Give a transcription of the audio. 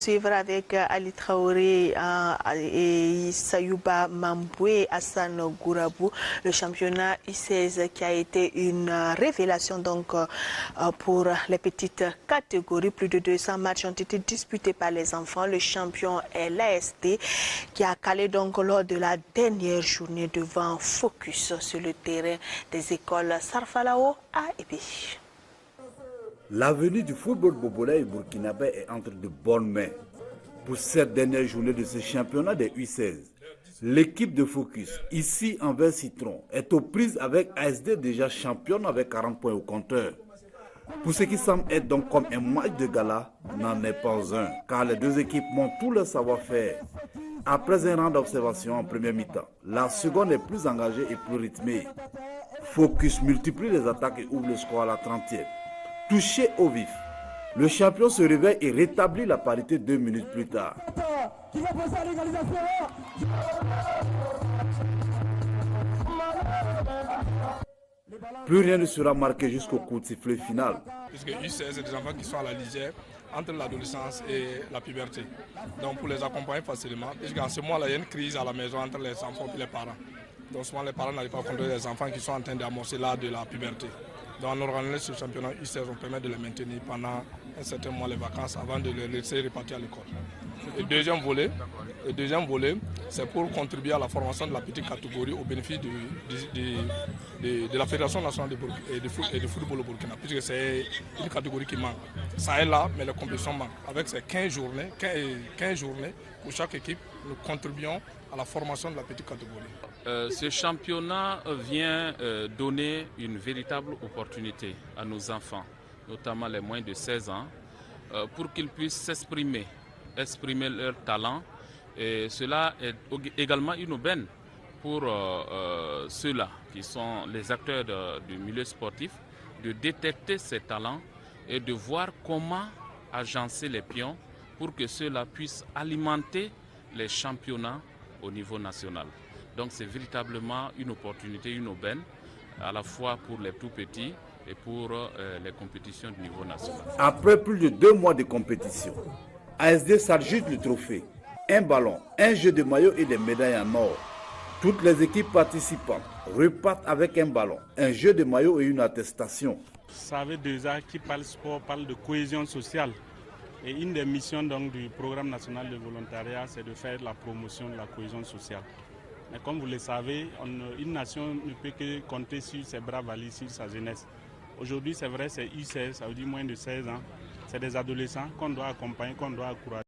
Suivre avec Ali Traoré et Sayouba Mamboué, Hassan Gourabou, le championnat U16 qui a été une révélation donc pour les petites catégories. Plus de 200 matchs ont été disputés par les enfants. Le champion est l'ASD qui a calé donc lors de la dernière journée devant Focus sur le terrain des écoles Sarfalao à Ébé. L'avenir du football bobolaï burkinabé est entre de bonnes mains. Pour cette dernière journée de ce championnat des U16, l'équipe de Focus, ici en vert citron, est aux prises avec ASD déjà championne avec 40 points au compteur. Pour ce qui semble être donc comme un match de gala, n'en est pas un, car les deux équipes montrent tout leur savoir-faire. Après un rang d'observation en première mi-temps, la seconde est plus engagée et plus rythmée. Focus multiplie les attaques et ouvre le score à la 30e. Touché au vif, le champion se réveille et rétablit la parité 2 minutes plus tard. Plus rien ne sera marqué jusqu'au coup de sifflet final. Puisque U16, c'est des enfants qui sont à la lisière entre l'adolescence et la puberté. Donc pour les accompagner facilement, puisqu'en ce moment-là, il y a une crise à la maison entre les enfants et les parents. Donc souvent les parents n'arrivent pas à contrôler les enfants qui sont en train d'amorcer l'âge de la puberté. Donc en organisant ce championnat U16, on permet de les maintenir pendant un certain mois les vacances avant de les laisser repartir à l'école. Le deuxième volet, c'est pour contribuer à la formation de la petite catégorie au bénéfice de la Fédération nationale de football au Burkina, puisque c'est une catégorie qui manque. Ça est là, mais les compétitions manquent. Avec ces 15 journées pour chaque équipe, nous contribuons à la formation de la petite catégorie. Ce championnat vient donner une véritable opportunité à nos enfants, notamment les moins de 16 ans, pour qu'ils puissent s'exprimer leur talent. Et cela est également une aubaine pour ceux-là qui sont les acteurs du milieu sportif, de détecter ces talents et de voir comment agencer les pions pour que ceux-là puissent alimenter les championnats au niveau national. Donc c'est véritablement une opportunité, une aubaine, à la fois pour les tout petits et pour les compétitions du niveau national. Après plus de 2 mois de compétition, ASD s'adjuge le trophée, un ballon, un jeu de maillot et des médailles en or. Toutes les équipes participantes repartent avec un ballon, un jeu de maillot et une attestation. Vous savez déjà qui parle sport parle de cohésion sociale. Et une des missions donc, du programme national de volontariat, c'est de faire la promotion de la cohésion sociale. Mais comme vous le savez, une nation ne peut que compter sur ses bras valides, sur sa jeunesse. Aujourd'hui, c'est vrai, c'est U16, ça veut dire moins de 16 ans. C'est des adolescents qu'on doit accompagner, qu'on doit encourager.